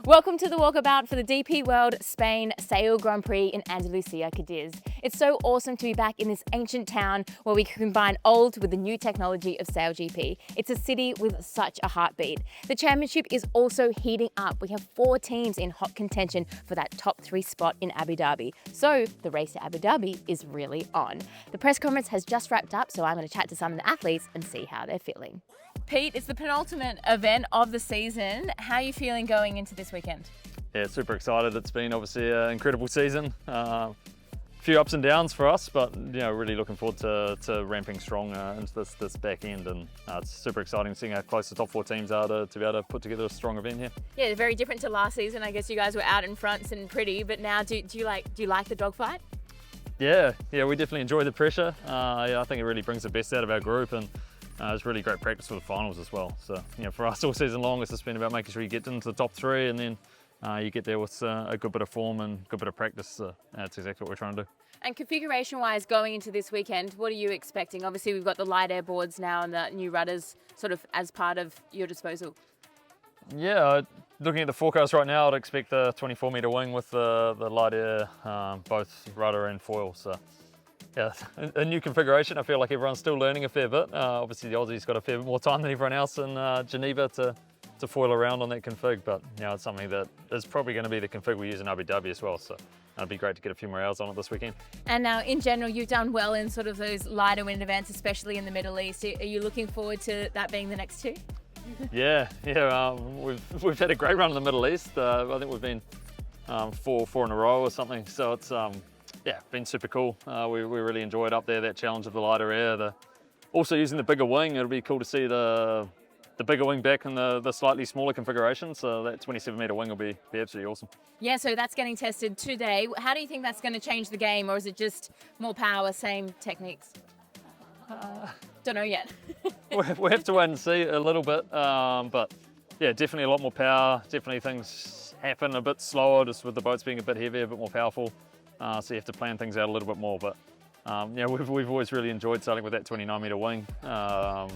Welcome to the Walkabout for the DP World Spain Sail Grand Prix in Andalusia, Cadiz. It's so awesome to be back in this ancient town where we can combine old with the new technology of SailGP. It's a city with such a heartbeat. The championship is also heating up. We have 4 teams in hot contention for that top 3 spot in Abu Dhabi. So the race to Abu Dhabi is really on. The press conference has just wrapped up, so I'm going to chat to some of the athletes and see how they're feeling. Pete, it's the penultimate event of the season. How are you feeling going into this weekend? Yeah, super excited. It's been obviously an incredible season. A few ups and downs for us, but really looking forward to ramping strong into this back end, and it's super exciting seeing how close the top 4 teams are to be able to put together a strong event here. Yeah, very different to last season. I guess you guys were out in front sitting pretty, but now do you like the dogfight? Yeah, we definitely enjoy the pressure. I think it really brings the best out of our group, and it's really great practice for the finals as well. So for us all season long, it's just been about making sure you get into the top 3, and then you get there with a good bit of form and good bit of practice. That's exactly what we're trying to do. And configuration-wise, going into this weekend, what are you expecting? Obviously, we've got the light air boards now and the new rudders sort of as part of your disposal. Yeah, looking at the forecast right now, I'd expect the 24-metre wing with the light air, both rudder and foil. So yeah, a new configuration. I feel like everyone's still learning a fair bit. Obviously, the Aussies got a fair bit more time than everyone else in Geneva to foil around on that config, but it's something that is probably going to be the config we use in Abu Dhabi as well. So it'd be great to get a few more hours on it this weekend. And now, in general, you've done well in sort of those lighter wind events, especially in the Middle East. Are you looking forward to that being the next 2? Yeah. We've had a great run in the Middle East. I think we've been 4 in a row or something. So it's been super cool. We really enjoyed up there that challenge of the lighter air. Also using the bigger wing, it'll be cool to see the bigger wing back in the slightly smaller configuration. So that 27-metre wing will be absolutely awesome. Yeah, so that's getting tested today. How do you think that's going to change the game, or is it just more power, same techniques? Don't know yet. we have to wait and see a little bit, but yeah, definitely a lot more power. Definitely things happen a bit slower, just with the boats being a bit heavier, a bit more powerful. So you have to plan things out a little bit more. But we've always really enjoyed sailing with that 29-metre wing.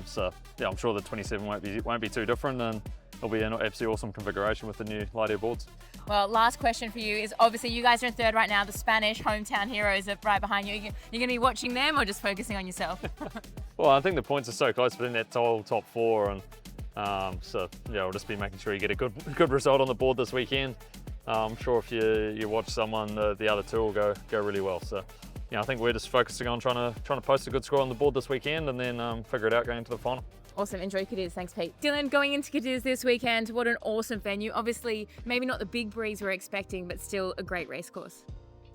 So yeah, I'm sure the 27 won't be too different, and it'll be an absolutely awesome configuration with the new light air boards. Well, last question for you is, obviously you guys are in 3rd right now. The Spanish hometown heroes are right behind you. You're going to be watching them or just focusing on yourself? Well, I think the points are so close within that top 4, and so yeah, we'll just be making sure you get a good result on the board this weekend. I'm sure if you watch someone, the other 2 will go really well. So I think we're just focusing on trying to post a good score on the board this weekend, and then figure it out going into the final. Awesome. Enjoy Cadiz. Thanks, Pete. Dylan, going into Cadiz this weekend, what an awesome venue. Obviously, maybe not the big breeze we're expecting, but still a great race course.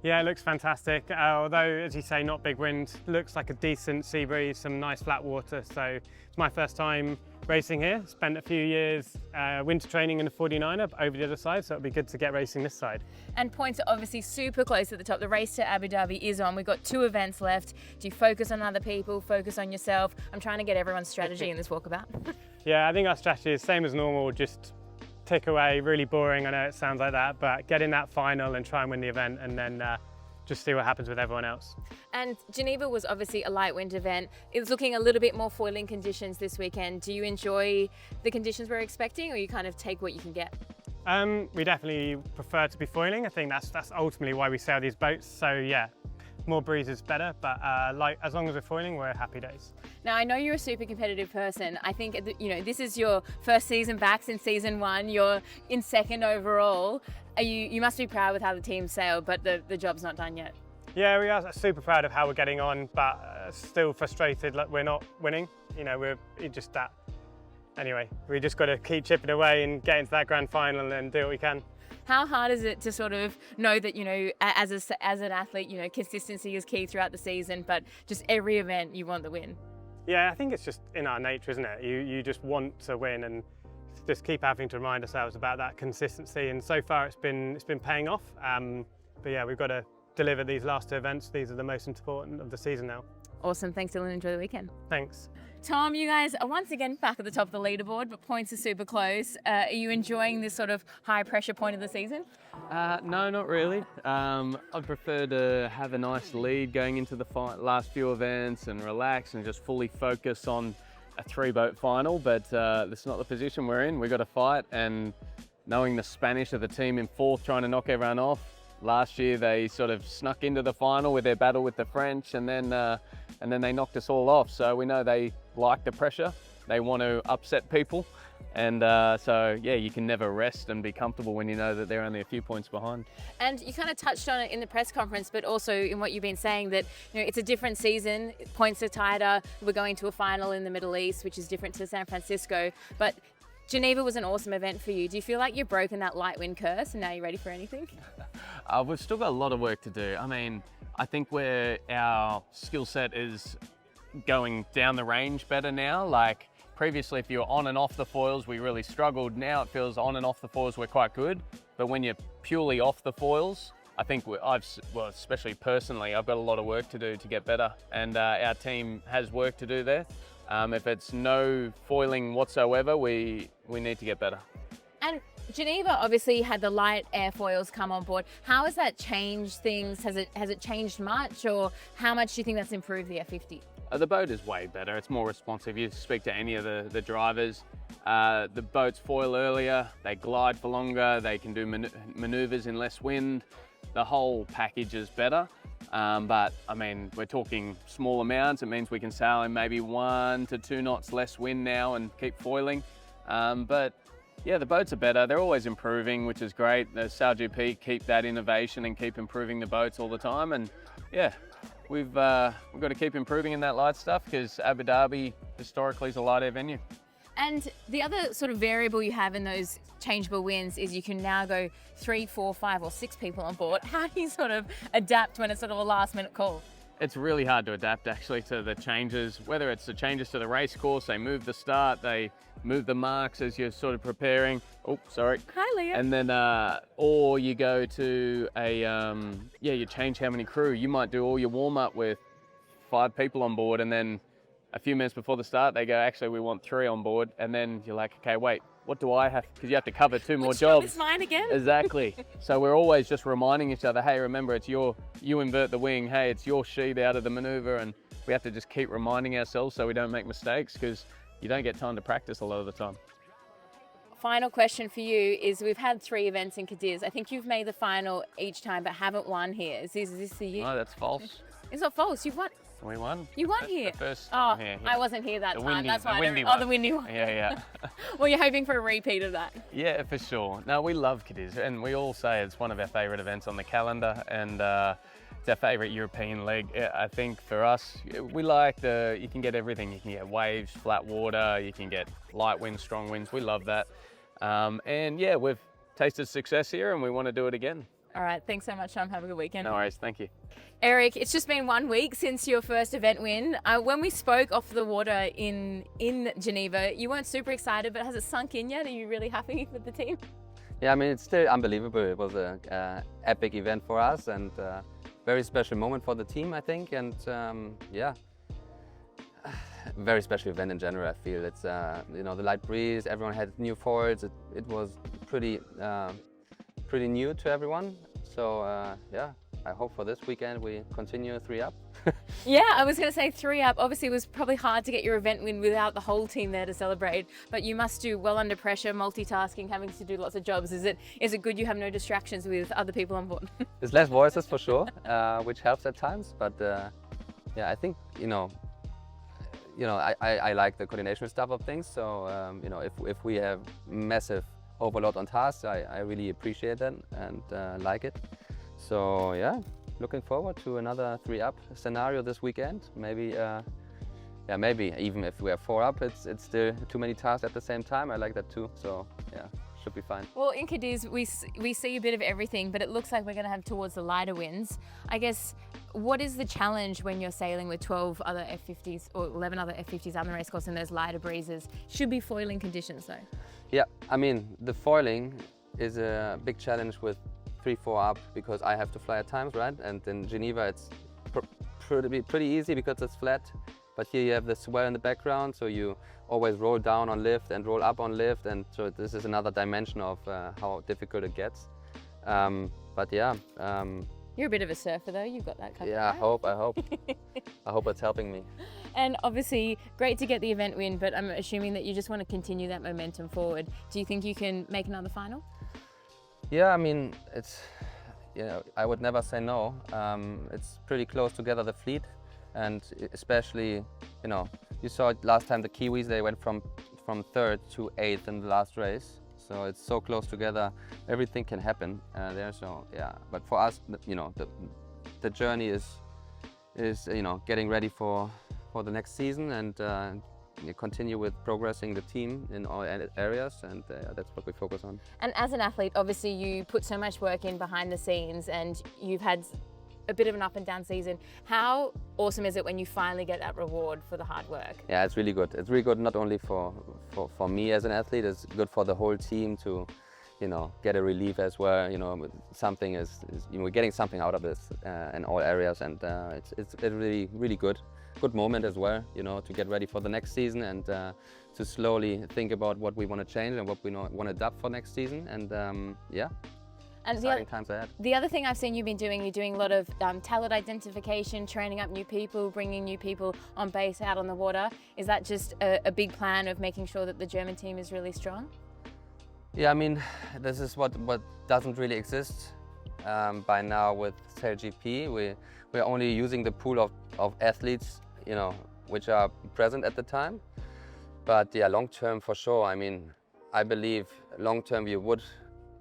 Yeah, it looks fantastic. Although, as you say, not big wind, looks like a decent sea breeze, some nice flat water. So it's my first time racing here. Spent a few years winter training in a 49er over the other side, so it'll be good to get racing this side. And points are obviously super close at the top. The race to Abu Dhabi is on. We've got 2 events left. Do you focus on other people, focus on yourself? I'm trying to get everyone's strategy in this walkabout. Yeah, I think our strategy is same as normal, just tick away, really boring, I know it sounds like that, but get in that final and try and win the event, and then just see what happens with everyone else. And Geneva was obviously a light wind event. It's looking a little bit more foiling conditions this weekend. Do you enjoy the conditions we're expecting, or you kind of take what you can get? We definitely prefer to be foiling. I think that's ultimately why we sail these boats. So yeah, more breeze is better, but as long as we're foiling, we're happy days. Now, I know you're a super competitive person. I think this is your first season back since season 1. You're in 2nd overall. You must be proud with how the team sailed, but the job's not done yet. Yeah, we are super proud of how we're getting on, but still frustrated like we're not winning. We're just that. Anyway, we just got to keep chipping away and get into that grand final and do what we can. How hard is it to sort of know that, as an athlete, consistency is key throughout the season, but just every event you want the win? Yeah, I think it's just in our nature, isn't it? You just want to win, and just keep having to remind ourselves about that consistency. And so far, it's been paying off. But yeah, we've got to deliver these last 2 events. These are the most important of the season now. Awesome. Thanks, Dylan. Enjoy the weekend. Thanks. Tom, you guys are once again back at the top of the leaderboard, but points are super close. Are you enjoying this sort of high pressure point of the season? No, not really. I'd prefer to have a nice lead going into the last few events and relax and just fully focus on a 3-boat final, but that's not the position we're in. We've got to fight, and knowing the Spanish are the team in fourth trying to knock everyone off. Last year they sort of snuck into the final with their battle with the French, and then they knocked us all off. So we know they like the pressure. They want to upset people. And so, yeah, you can never rest and be comfortable when you know that they're only a few points behind. And you kind of touched on it in the press conference, but also in what you've been saying that, you know, it's a different season. Points are tighter. We're going to a final in the Middle East, which is different to San Francisco. But Geneva was an awesome event for you. Do you feel like you've broken that light wind curse and now you're ready for anything? We've still got a lot of work to do. I mean, I think where our skill set is going down the range better now. Like previously, if you were on and off the foils, we really struggled. Now it feels on and off the foils, we're quite good. But when you're purely off the foils, I think especially personally, I've got a lot of work to do to get better. And our team has work to do there. If it's no foiling whatsoever, we need to get better. And Geneva obviously had the light airfoils come on board. How has that changed things? Has it changed much, or how much do you think that's improved the F50? The boat is way better. It's more responsive. You speak to any of the drivers. The boats foil earlier, they glide for longer, they can do maneuvers in less wind. The whole package is better. But I mean, we're talking small amounts. It means we can sail in maybe 1 to 2 knots less wind now and keep foiling. But yeah, the boats are better. They're always improving, which is great. The SailGP keep that innovation and keep improving the boats all the time. And yeah, we've got to keep improving in that light stuff because Abu Dhabi historically is a light air venue. And the other sort of variable you have in those changeable winds is you can now go 3, 4, 5 or 6 people on board. How do you sort of adapt when it's sort of a last minute call? It's really hard to adapt actually to the changes, whether it's the changes to the race course, they move the start, they move the marks as you're sort of preparing. Oh, sorry. Hi, Leah. And then, or you go to you change how many crew. You might do all your warm up with 5 people on board, and then a few minutes before the start, they go, actually, we want 3 on board. And then you're like, okay, wait, what do I have? Because you have to cover 2 more jobs. Which job is mine again? Exactly. So we're always just reminding each other, hey, remember, it's you invert the wing. Hey, it's your sheet out of the maneuver. And we have to just keep reminding ourselves so we don't make mistakes because you don't get time to practice a lot of the time. Final question for you is we've had 3 events in Cadiz. I think you've made the final each time but haven't won here. Is this the year? No, that's false. It's not false. You've won. We won. You won here. The first oh, here, I wasn't here that time. That's why. The windy one. Yeah. Well, you're hoping for a repeat of that. Yeah, for sure. No, we love Cadiz, and we all say it's one of our favourite events on the calendar, and it's our favourite European leg. I think for us, we like you can get everything. You can get waves, flat water. You can get light winds, strong winds. We love that. And yeah, we've tasted success here, and we want to do it again. All right. Thanks so much, Tom. Have a good weekend. No worries. Thank you. Erik, it's just been 1 week since your first event win. When we spoke off the water in Geneva, you weren't super excited, but has it sunk in yet? Are you really happy with the team? Yeah, I mean, it's still unbelievable. It was an epic event for us and very special moment for the team, I think. And yeah, very special event in general, I feel. It's, you know, the light breeze, everyone had new foils. It was pretty new to everyone. So yeah, I hope for this weekend we continue 3 up. Yeah, I was going to say 3 up. Obviously, it was probably hard to get your event win without the whole team there to celebrate. But you must do well under pressure, multitasking, having to do lots of jobs. Is it good you have no distractions with other people on board? There's less voices for sure, which helps at times. But yeah, I think I like the coordination stuff of things. So you know, if we have massive overload on tasks, I really appreciate that and like it. So yeah, looking forward to another 3 up scenario this weekend. Maybe maybe even if we have 4 up, it's still too many tasks at the same time. I like that too. So yeah, should be fine. Well, in Cadiz, we see a bit of everything, but it looks like we're going to have towards the lighter winds. I guess, what is the challenge when you're sailing with 12 other F50s or 11 other F50s on the race course in those lighter breezes? Should be foiling conditions though. Yeah, I mean, the foiling is a big challenge with 3-4 up because I have to fly at times, right? And in Geneva, it's pretty easy because it's flat. But here you have the swell in the background, so you always roll down on lift and roll up on lift, and so this is another dimension of how difficult it gets. But yeah. You're a bit of a surfer though, you've got that covered. Yeah, right? I hope. I hope it's helping me. And obviously, great to get the event win, but I'm assuming that you just want to continue that momentum forward. Do you think you can make another final? Yeah, I mean, it's, you know, I would never say no. It's pretty close together, the fleet, and especially, you know, you saw it last time, the Kiwis, they went from 3rd to 8th in the last race. So it's so close together, everything can happen there. So yeah, but for us, you know, the journey is you know, getting ready for the next season and continue with progressing the team in all areas, and that's what we focus on. And as an athlete, obviously you put so much work in behind the scenes and you've had a bit of an up and down season. How awesome is it when you finally get that reward for the hard work? Yeah, it's really good. It's really good not only for me as an athlete, it's good for the whole team to, you know, get a relief as well. You know, something is you know, we're getting something out of this in all areas, and it's really good moment as well, you know, to get ready for the next season and to slowly think about what we want to change and what we want to adapt for next season, and yeah. And exciting times ahead. The other thing I've seen you've been doing, you're doing a lot of talent identification, training up new people, bringing new people on base out on the water. Is that just a big plan of making sure that the German team is really strong? Yeah, I mean, this is what doesn't really exist by now with SailGP. We're only using the pool of athletes, you know, which are present at the time. But yeah, long term for sure. I mean, I believe long term you would,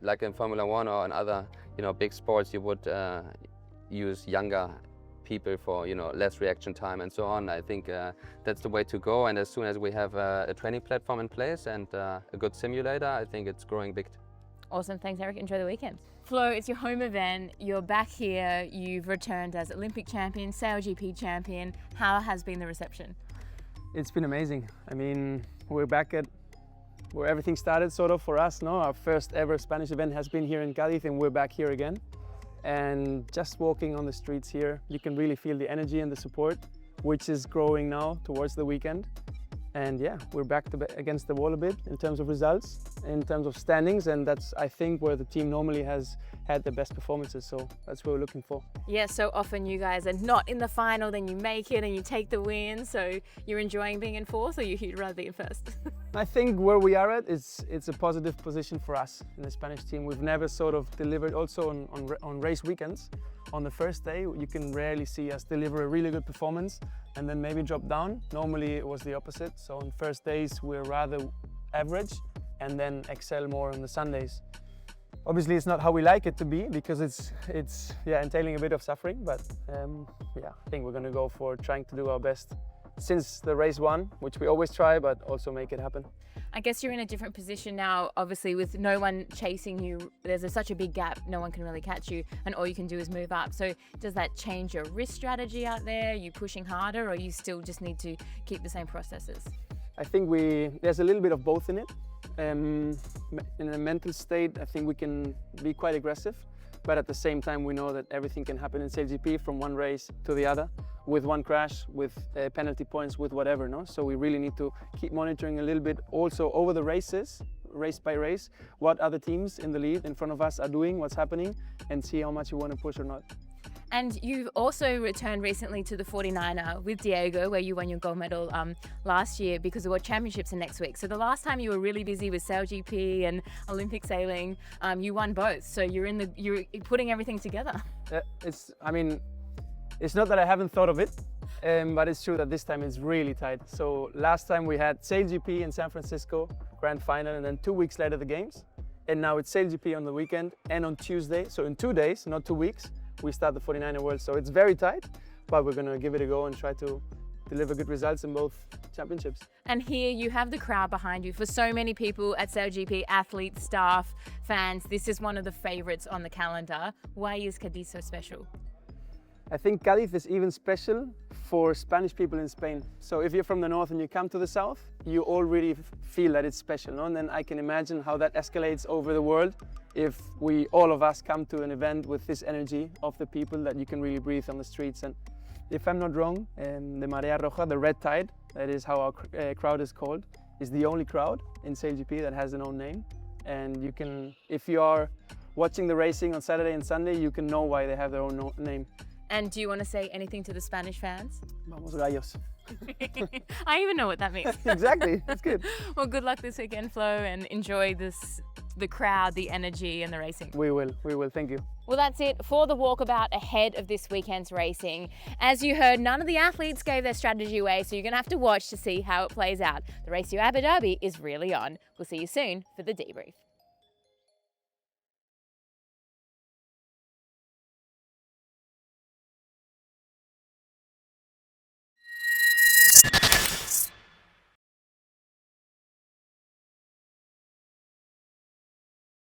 like in Formula One or in other, you know, big sports, you would use younger people for, you know, less reaction time and so on. I think that's the way to go. And as soon as we have a training platform in place and a good simulator, I think it's growing big. Awesome, thanks Erik, enjoy the weekend. Flo, it's your home event, you're back here, you've returned as Olympic champion, SailGP champion. How has been the reception? It's been amazing. I mean, we're back at where everything started sort of for us, no? Our first ever Spanish event has been here in Cadiz and we're back here again. And just walking on the streets here, you can really feel the energy and the support, which is growing now towards the weekend. And yeah, we're back against the wall a bit in terms of results, in terms of standings, and that's, I think, where the team normally has had the best performances, so that's what we're looking for. Yeah, so often you guys are not in the final, then you make it and you take the win, so you're enjoying being in fourth, or you'd rather be in first? I think where we are at, it's a positive position for us in the Spanish team. We've never sort of delivered also on race weekends. On the first day, you can rarely see us deliver a really good performance and then maybe drop down. Normally it was the opposite. So on first days, we're rather average and then excel more on the Sundays. Obviously, it's not how we like it to be because it's entailing a bit of suffering, but yeah, I think we're going to go for trying to do our best since the race one, which we always try, but also make it happen. I guess you're in a different position now, obviously, with no one chasing you. There's such a big gap, no one can really catch you, and all you can do is move up. So does that change your risk strategy out there? Are you pushing harder, or you still just need to keep the same processes? I think there's a little bit of both in it. In a mental state, I think we can be quite aggressive, but at the same time, we know that everything can happen in SailGP from one race to the other, with one crash, with penalty points, with whatever, no? So we really need to keep monitoring a little bit also over the races, race by race, what other teams in the lead in front of us are doing, what's happening, and see how much we want to push or not. And you've also returned recently to the 49er with Diego, where you won your gold medal last year, because the World Championships are next week. So the last time you were really busy with SailGP and Olympic sailing, you won both. So you're putting everything together. It's not that I haven't thought of it, but it's true that this time it's really tight. So last time we had SailGP in San Francisco, grand final, and then 2 weeks later the games. And now it's SailGP on the weekend and on Tuesday. So in 2 days, not 2 weeks, we start the 49er World. So it's very tight, but we're going to give it a go and try to deliver good results in both championships. And here you have the crowd behind you. For so many people at SailGP, athletes, staff, fans, this is one of the favorites on the calendar. Why is Cadiz so special? I think Cadiz is even special for Spanish people in Spain. So if you're from the north and you come to the south, you already feel that it's special, no? And then I can imagine how that escalates over the world if all of us come to an event with this energy of the people that you can really breathe on the streets. And if I'm not wrong, the Marea Roja, the red tide, that is how our crowd is called, is the only crowd in SailGP that has an own name. And you can, if you are watching the racing on Saturday and Sunday, you can know why they have their own name. And do you want to say anything to the Spanish fans? Vamos gallos. I even know what that means. Exactly, that's good. Well, good luck this weekend, Flo, and enjoy this the crowd, the energy and the racing. We will. Thank you. Well, that's it for the walkabout ahead of this weekend's racing. As you heard, none of the athletes gave their strategy away, so you're going to have to watch to see how it plays out. The race to Abu Dhabi is really on. We'll see you soon for the debrief.